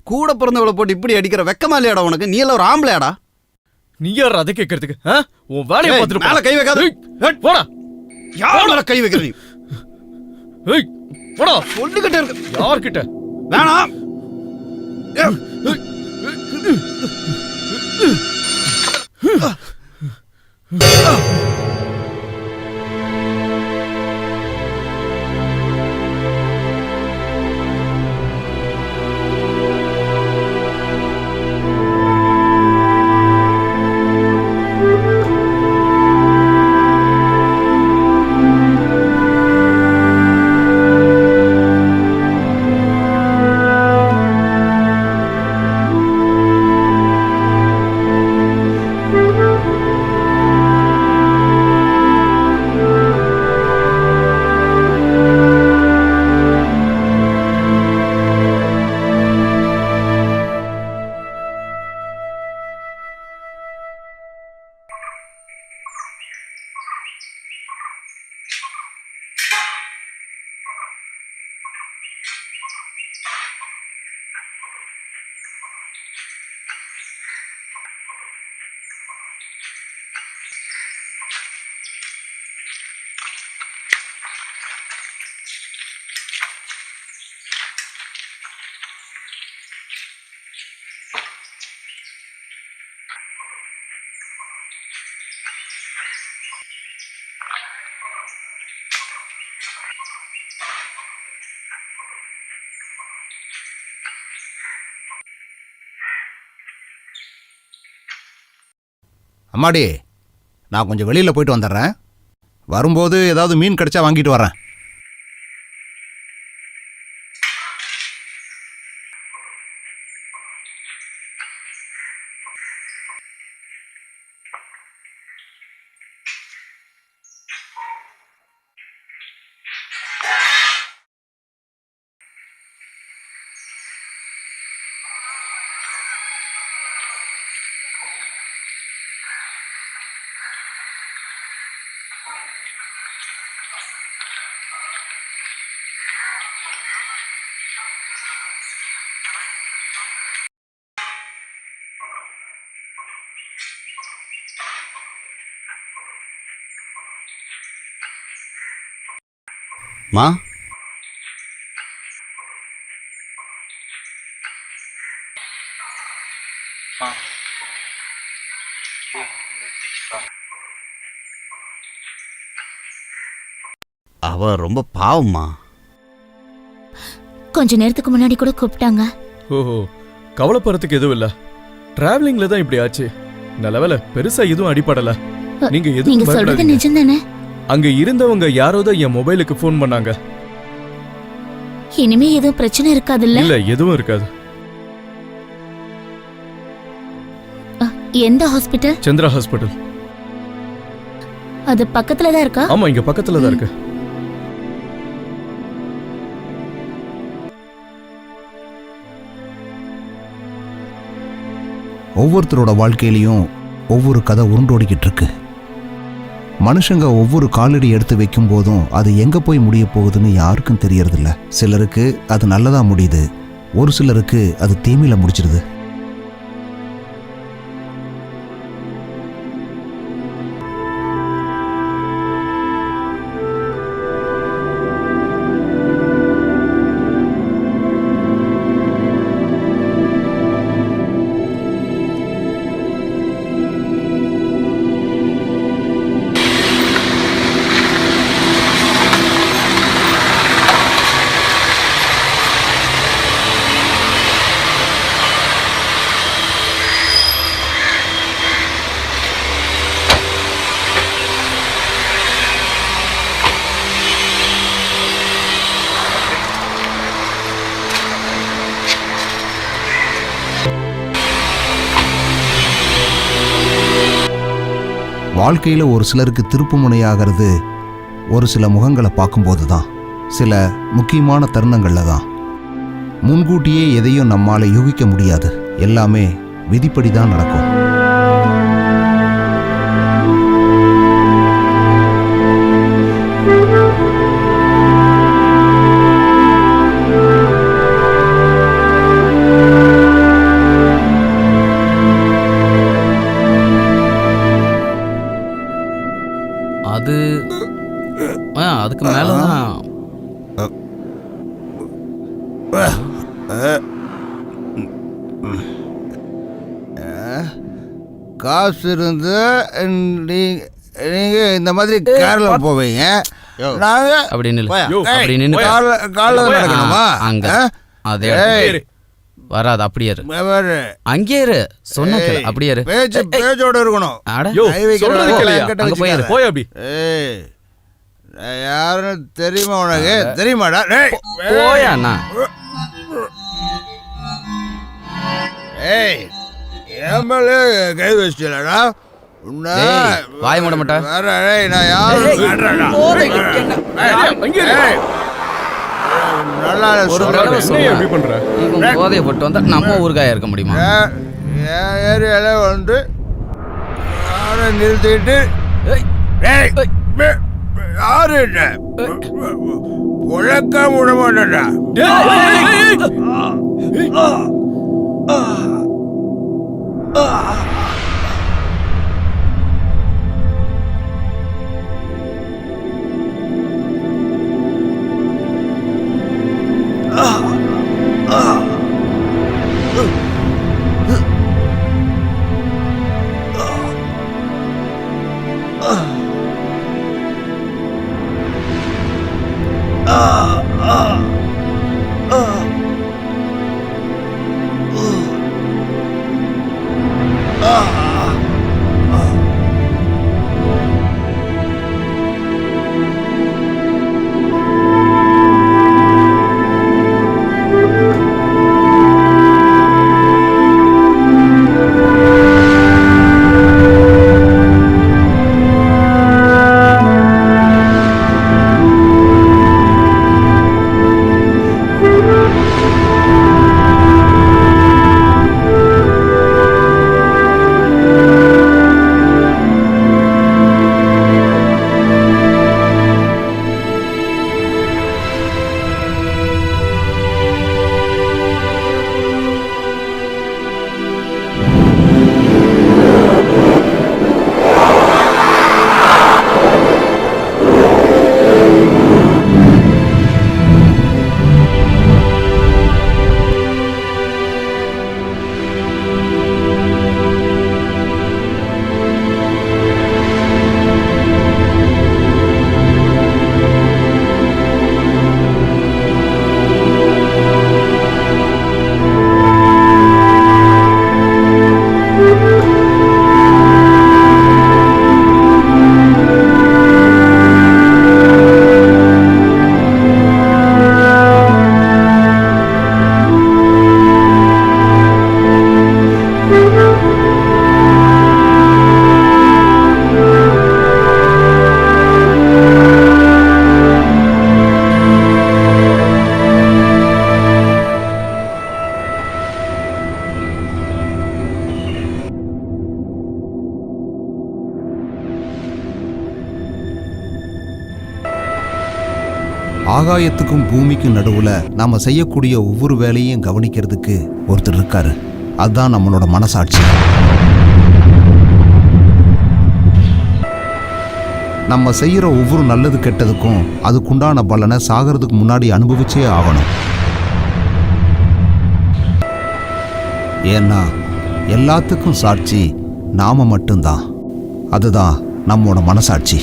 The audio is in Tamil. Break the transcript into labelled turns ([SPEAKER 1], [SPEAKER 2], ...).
[SPEAKER 1] கூட பிறந்தவளை போட்டு இப்படி அடிக்கிற வெக்கமா இல்லையாடா உனக்கு? நீ எல்லாம் ஒரு ஆம்பளையாடா?
[SPEAKER 2] நீ யார் அதை கேட்கறதுக்கு? உன் வேலையை பார்த்துட்டு
[SPEAKER 1] மேல கை வைக்காத.
[SPEAKER 2] போடா.
[SPEAKER 1] யார் மேல கை வைக்கிற நீ?
[SPEAKER 2] போடா.
[SPEAKER 1] சொல்லிக்கிட்டே இருக்க.
[SPEAKER 2] யார்கிட்ட?
[SPEAKER 1] வேணாம்.
[SPEAKER 3] அம்மாடி, நான் கொஞ்சம் வெளியில் போயிட்டு வந்துடுறேன். வரும்போது ஏதாவது மீன் கிடைச்சா வாங்கிட்டு வரேன்.
[SPEAKER 1] மா, அவ ரொம்ப பாவம்மா.
[SPEAKER 4] கொஞ்ச நேரத்துக்கு முன்னாடி கூட கூப்பிட்டாங்க.
[SPEAKER 2] ஓஹோ, கவலைப்படுறதுக்கு எதுவும் இல்ல. டிராவலிங்ல தான் இப்படி ஆச்சு. நல்ல வேளை பெருசா எதுவும் அடிபடல. நீங்க
[SPEAKER 4] நீங்க சொல்றது நிஜம் தானே?
[SPEAKER 2] அங்க இருந்தவங்க யாரோதான் என் மொபைலுக்கு போன் பண்ணாங்க.
[SPEAKER 4] இனிமே எதுவும் பிரச்சனை இருக்காதுல்ல?
[SPEAKER 2] இல்ல, எதுவும் இருக்காது.
[SPEAKER 4] எந்த ஹாஸ்பிட்டல்?
[SPEAKER 2] சந்திரா ஹாஸ்பிட்டல்.
[SPEAKER 4] அது பக்கத்துல தான் இருக்கா?
[SPEAKER 2] ஆமா, இங்க பக்கத்துல தான் இருக்கு.
[SPEAKER 3] ஒவ்வொருத்தரோட வாழ்க்கையிலையும் ஒவ்வொரு கதை உருண்டோடிக்கிட்டு இருக்கு. மனுஷங்க ஒவ்வொரு காலடி எடுத்து வைக்கும் போதும் அது எங்கே போய் முடிய போகுதுன்னு யாருக்கும் தெரியறதில்ல. சிலருக்கு அது நல்லதாக முடியுது, ஒரு சிலருக்கு அது தீமையில் முடிச்சிருது. வாழ்க்கையில் ஒரு சிலருக்கு திருப்பு முனையாகிறது ஒரு சில முகங்களை பார்க்கும்போது தான், சில முக்கியமான தருணங்களில் தான். முன்கூட்டியே எதையும் நம்மால் யூகிக்க முடியாது. எல்லாமே விதிப்படி தான் நடக்கும்.
[SPEAKER 5] இதுக்கு மேலதான்
[SPEAKER 6] காசு இருந்து நீங்க இந்த மாதிரி கார்ல போவீங்க, நாங்க
[SPEAKER 5] அப்படின்னு இல்ல.
[SPEAKER 1] யோ,
[SPEAKER 5] அப்படி நின்னு
[SPEAKER 6] கார்ல நடக்கணுமா?
[SPEAKER 5] அங்க அதே வராது. அப்படியே இரு. அங்கே இரு. சொன்ன அப்படியே இரு.
[SPEAKER 6] பேச்சோட இருக்கணும்.
[SPEAKER 5] அட
[SPEAKER 2] யோ,
[SPEAKER 6] கை வைக்கிற
[SPEAKER 2] சொல்றது
[SPEAKER 6] வேலை
[SPEAKER 2] கேளுயா.
[SPEAKER 6] என்கிட்ட
[SPEAKER 5] அங்க போய்
[SPEAKER 6] வச்சுக்காத.
[SPEAKER 2] போய் அப்படி.
[SPEAKER 6] ஏய், நான் யாருன்னு தெரியுமா உனக்கு? தெரியுமாடா?
[SPEAKER 5] போயா அண்ணா.
[SPEAKER 6] ஏய், என் மேல கை வச்சிடலடா.
[SPEAKER 5] ஏய், வாய் மூட மாட்டா?
[SPEAKER 6] நான் யாரும் நல்லா
[SPEAKER 5] ஒரு
[SPEAKER 6] சொல்றேன்.
[SPEAKER 5] தடவை
[SPEAKER 2] என்னைய எப்படி பண்ற?
[SPEAKER 5] இவன் போதையை போட்டு வந்தா நம்ம ஊருக்காயா இருக்க முடியுமா?
[SPEAKER 6] என் ஏரியால வந்து யாரை நிறுத்திட்டு யாரு உழக்க விட மாட்டேன்டா.
[SPEAKER 3] ஆகாயத்துக்கும் பூமிக்கும் நடுவுல நாம செய்யக்கூடிய ஒவ்வொரு வேலையும் கவனிக்கிறதுக்கு ஒருத்தர் இருக்காரு. அதுதான் நம்மளோட மனசாட்சி. நம்ம செய்யற ஒவ்வொரு நல்லது கெட்டதுக்கும் அதுக்குண்டான பலனை சாகிறதுக்கு முன்னாடி அனுபவிச்சே ஆகணும். ஏன்னா எல்லாத்துக்கும் சாட்சி நாம மட்டும்தான். அதுதான் நம்மோட மனசாட்சி.